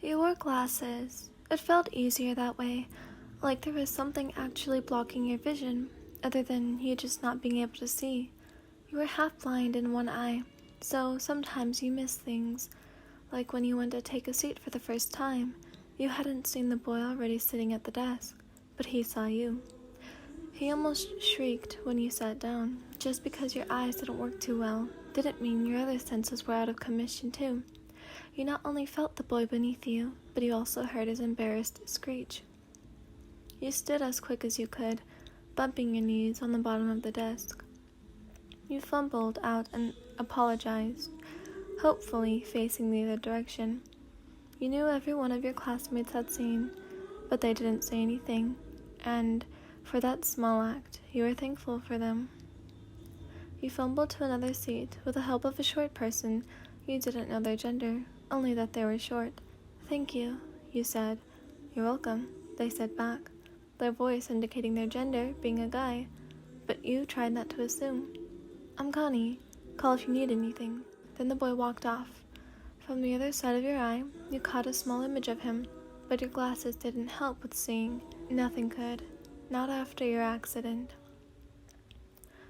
You wore glasses. It felt easier that way, like there was something actually blocking your vision, other than you just not being able to see. You were half blind in one eye, so sometimes you miss things, like when you went to take a seat for the first time. You hadn't seen the boy already sitting at the desk, but he saw you. He almost shrieked when you sat down. Just because your eyes didn't work too well didn't mean your other senses were out of commission too. You not only felt the boy beneath you, but you also heard his embarrassed screech. You stood as quick as you could, bumping your knees on the bottom of the desk. You fumbled out and apologized, hopefully facing the other direction. You knew every one of your classmates had seen, but they didn't say anything, and for that small act, you were thankful for them. You fumbled to another seat with the help of a short person. You didn't know their gender, only that they were short. "Thank you," you said. "You're welcome," they said back, their voice indicating their gender, being a guy, but you tried not to assume. "I'm Connie. Call if you need anything." Then the boy walked off. From the other side of your eye, you caught a small image of him, but your glasses didn't help with seeing. Nothing could. Not after your accident.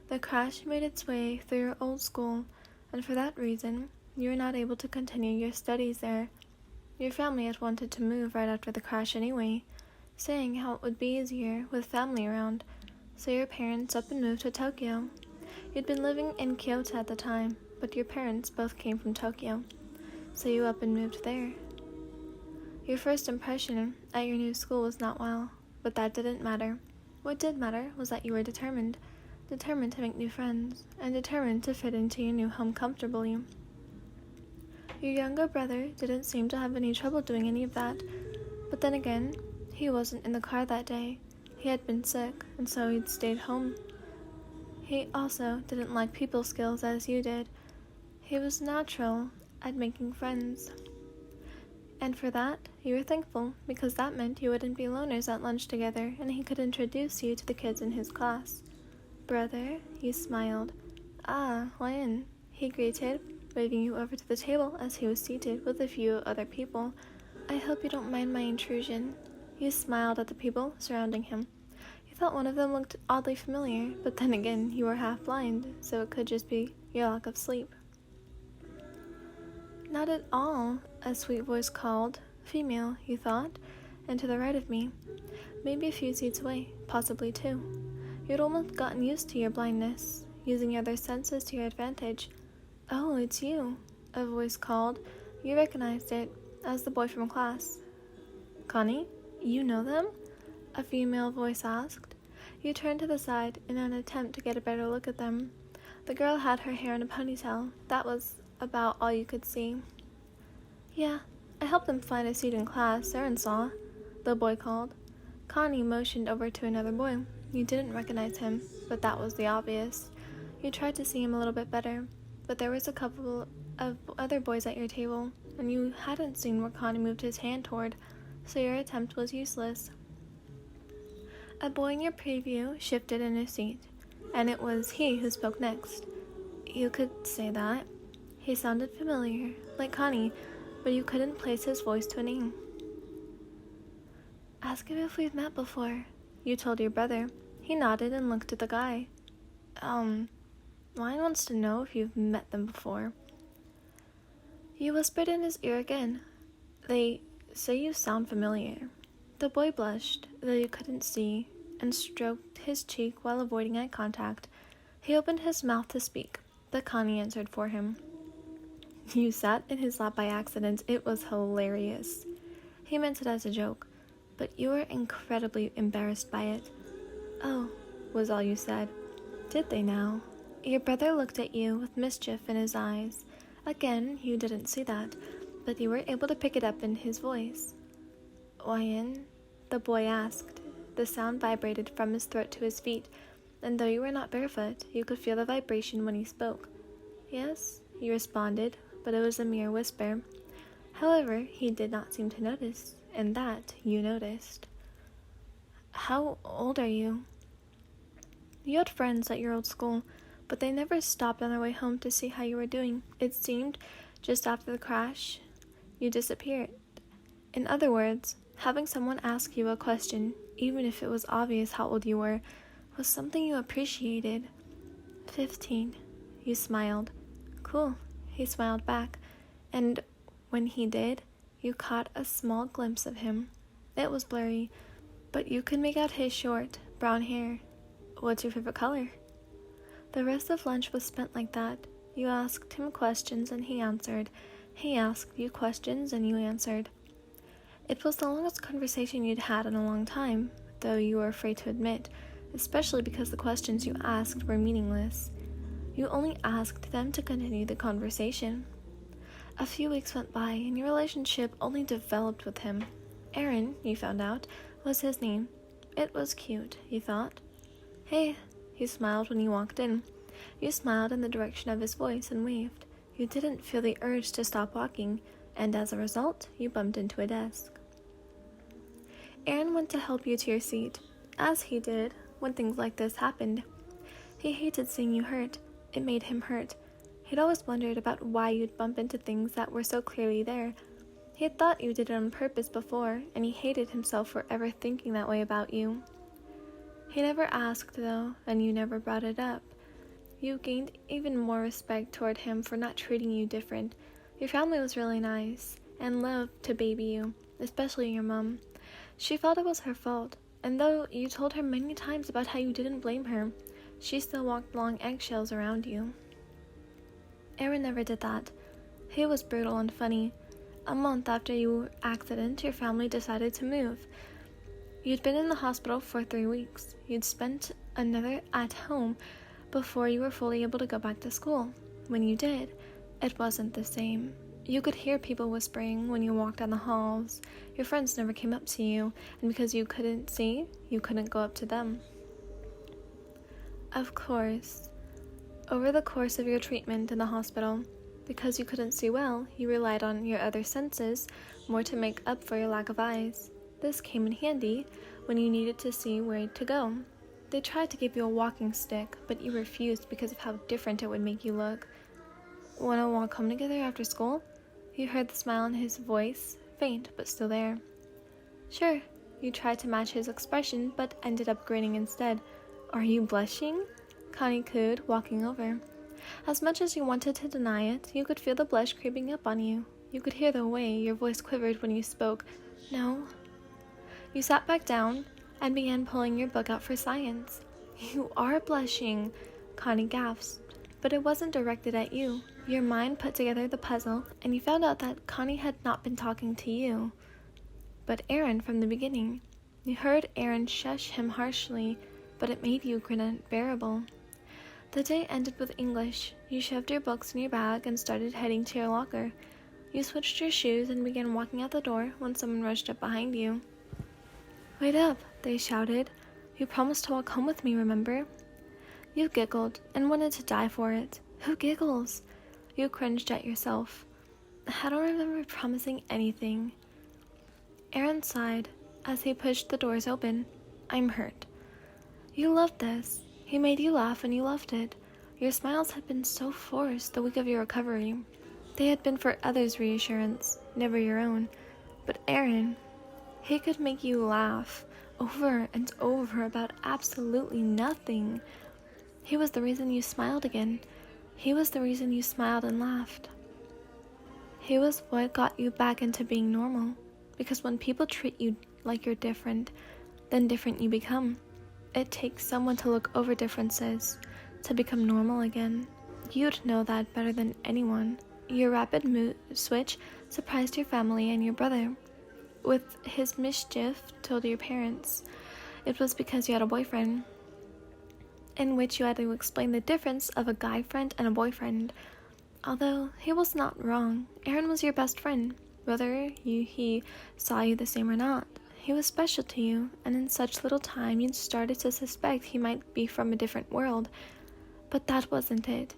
The crash made its way through your old school, and for that reason, you were not able to continue your studies there. Your family had wanted to move right after the crash anyway, saying how it would be easier with family around, so your parents up and moved to Tokyo. You'd been living in Kyoto at the time, but your parents both came from Tokyo, so you up and moved there. Your first impression at your new school was not well, but that didn't matter. What did matter was that you were determined to make new friends, and determined to fit into your new home comfortably. Your younger brother didn't seem to have any trouble doing any of that, but then again, he wasn't in the car that day. He had been sick, and so he'd stayed home. He also didn't like people skills as you did. He was natural at making friends. And for that, you were thankful, because that meant you wouldn't be loners at lunch together, and he could introduce you to the kids in his class. "Brother," he smiled. "Ah, Eren," he greeted, waving you over to the table as he was seated with a few other people. "I hope you don't mind my intrusion." You smiled at the people surrounding him. You thought one of them looked oddly familiar, but then again, you were half blind, so it could just be your lack of sleep. "Not at all," a sweet voice called. "Female," you thought, and to the right of me. Maybe a few seats away, possibly two. You'd almost gotten used to your blindness, using your other senses to your advantage. "Oh, it's you," a voice called. You recognized it as the boy from class. "Connie, you know them?" a female voice asked. You turned to the side in an attempt to get a better look at them. The girl had her hair in a ponytail. That was about all you could see. "Yeah, I helped them find a seat in class, Eren saw," the boy called. Connie motioned over to another boy. You didn't recognize him, but that was the obvious. You tried to see him a little bit better, but there was a couple of other boys at your table, and you hadn't seen where Connie moved his hand toward, so your attempt was useless. A boy in your preview shifted in his seat, and it was he who spoke next. You could say that. He sounded familiar, like Connie, but you couldn't place his voice to a name. "Ask him if we've met before," you told your brother. He nodded and looked at the guy. Ryan wants to know if you've met them before." You whispered in his ear again. "They say you sound familiar." The boy blushed, though you couldn't see, and stroked his cheek while avoiding eye contact. He opened his mouth to speak, but Connie answered for him. You sat in his lap by accident. It was hilarious. He meant it as a joke, but you were incredibly embarrassed by it. "Oh," was all you said. Did they now? Your brother looked at you with mischief in his eyes. Again, you didn't see that, but you were able to pick it up in his voice. "Ryan?" the boy asked. The sound vibrated from his throat to his feet, and though you were not barefoot, you could feel the vibration when he spoke. "Yes," you responded, but it was a mere whisper. However, he did not seem to notice, and that you noticed. "How old are you?" You had friends at your old school, but they never stopped on their way home to see how you were doing. It seemed, just after the crash, you disappeared. In other words, having someone ask you a question, even if it was obvious how old you were, was something you appreciated. 15. You smiled. Cool, he smiled back, and when he did, you caught a small glimpse of him. It was blurry, but you could make out his short, brown hair. What's your favorite color? The rest of lunch was spent like that. You asked him questions and he answered. He asked you questions and you answered. It was the longest conversation you'd had in a long time, though you were afraid to admit, especially because the questions you asked were meaningless. You only asked them to continue the conversation. A few weeks went by and your relationship only developed with him. Eren, you found out, was his name. It was cute, you thought. Hey, he smiled when you walked in. You smiled in the direction of his voice and waved. You didn't feel the urge to stop walking, and as a result, you bumped into a desk. Eren went to help you to your seat, as he did when things like this happened. He hated seeing you hurt. It made him hurt. He'd always wondered about why you'd bump into things that were so clearly there. He had thought you did it on purpose before, and he hated himself for ever thinking that way about you. He never asked, though, and you never brought it up. You gained even more respect toward him for not treating you different. Your family was really nice, and loved to baby you, especially your mom. She felt it was her fault, and though you told her many times about how you didn't blame her, she still walked long eggshells around you. Eren never did that. He was brutal and funny. A month after your accident, your family decided to move. You'd been in the hospital for 3 weeks. You'd spent another at home before you were fully able to go back to school. When you did, it wasn't the same. You could hear people whispering when you walked down the halls. Your friends never came up to you, and because you couldn't see, you couldn't go up to them. Of course, over the course of your treatment in the hospital, because you couldn't see well, you relied on your other senses more to make up for your lack of eyes. This came in handy when you needed to see where to go. They tried to give you a walking stick, but you refused because of how different it would make you look. "Wanna walk home together after school?" You heard the smile in his voice, faint but still there. "Sure." You tried to match his expression, but ended up grinning instead. "Are you blushing?" Connie cooed, walking over. As much as you wanted to deny it, you could feel the blush creeping up on you. You could hear the way your voice quivered when you spoke. "No." You sat back down and began pulling your book out for science. "You are blushing," Connie gasped, but it wasn't directed at you. Your mind put together the puzzle, and you found out that Connie had not been talking to you, but Eren from the beginning. You heard Eren shush him harshly, but it made you grin unbearable. The day ended with English. You shoved your books in your bag and started heading to your locker. You switched your shoes and began walking out the door when someone rushed up behind you. "Wait up," they shouted. "You promised to walk home with me, remember?" You giggled and wanted to die for it. Who giggles? You cringed at yourself. "I don't remember promising anything." Eren sighed as he pushed the doors open. "I'm hurt." You loved this. He made you laugh and you loved it. Your smiles had been so forced the week of your recovery. They had been for others' reassurance, never your own. But Eren, he could make you laugh over and over about absolutely nothing. He was the reason you smiled again. He was the reason you smiled and laughed. He was what got you back into being normal. Because when people treat you like you're different, then different you become. It takes someone to look over differences to become normal again. You'd know that better than anyone. Your rapid mood switch surprised your family and your brother. With his mischief told your parents it was because you had a boyfriend, in which you had to explain the difference of a guy friend and a boyfriend. Although he was not wrong, Eren was your best friend, whether he saw you the same or not. He was special to you, and in such little time you started to suspect he might be from a different world. But that wasn't it.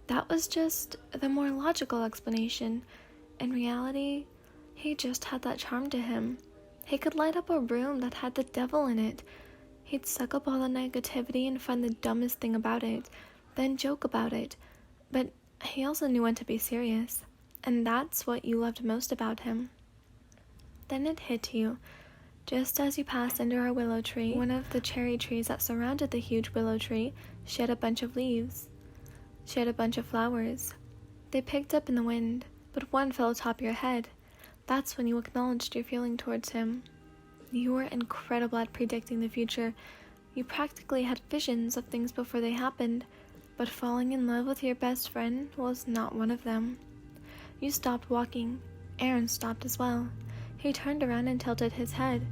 That was just the more logical explanation. In reality, he just had that charm to him. He could light up a room that had the devil in it. He'd suck up all the negativity and find the dumbest thing about it, then joke about it. But he also knew when to be serious, and that's what you loved most about him. Then it hit you. Just as you passed under our willow tree, one of the cherry trees that surrounded the huge willow tree shed a bunch of leaves. She had a bunch of flowers. They picked up in the wind, but one fell atop your head. That's when you acknowledged your feeling towards him. You were incredible at predicting the future. You practically had visions of things before they happened, but falling in love with your best friend was not one of them. You stopped walking. Eren stopped as well. He turned around and tilted his head.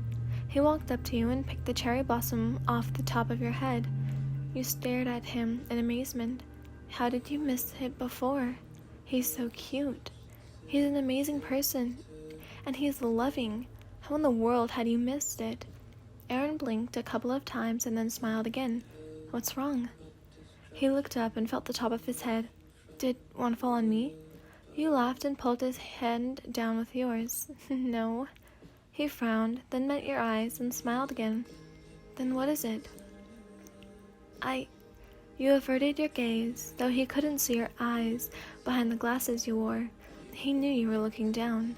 He walked up to you and picked the cherry blossom off the top of your head. You stared at him in amazement. How did you miss it before? He's so cute. He's an amazing person. And he's loving. How in the world had you missed it? Eren blinked a couple of times and then smiled again. What's wrong? He looked up and felt the top of his head. Did one fall on me? You laughed and pulled his hand down with yours. No. He frowned, then met your eyes and smiled again. Then what is it? You averted your gaze, though he couldn't see your eyes behind the glasses you wore. He knew you were looking down.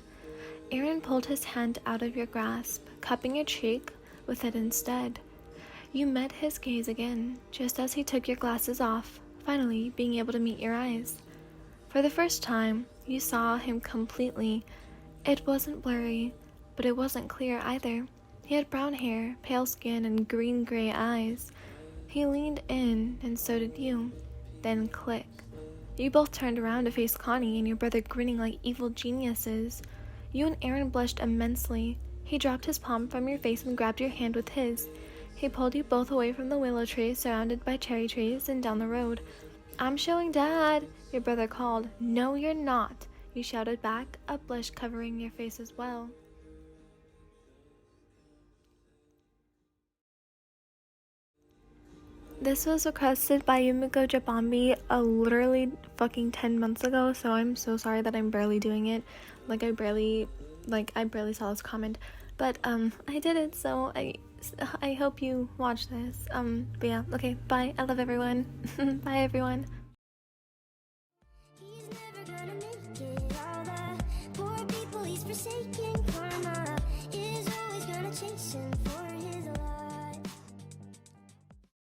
Eren pulled his hand out of your grasp, cupping your cheek with it instead. You met his gaze again, just as he took your glasses off, finally being able to meet your eyes. For the first time, you saw him completely. It wasn't blurry, but it wasn't clear either. He had brown hair, pale skin, and green-gray eyes. He leaned in, and so did you. Then click. You both turned around to face Connie and your brother grinning like evil geniuses. You and Eren blushed immensely. He dropped his palm from your face and grabbed your hand with his. He pulled you both away from the willow tree surrounded by cherry trees and down the road. I'm showing Dad, your brother called. No, you're not, you shouted back, a blush covering your face as well. This was requested by Yumiko Jabambi literally fucking 10 months ago, so I'm so sorry that I'm barely doing it. I barely saw this comment, but I did it, so I hope you watch this. But yeah, okay, bye. I love everyone. Bye, everyone. He's never gonna make it. All the poor people he's forsaking. Karma is always gonna chase him.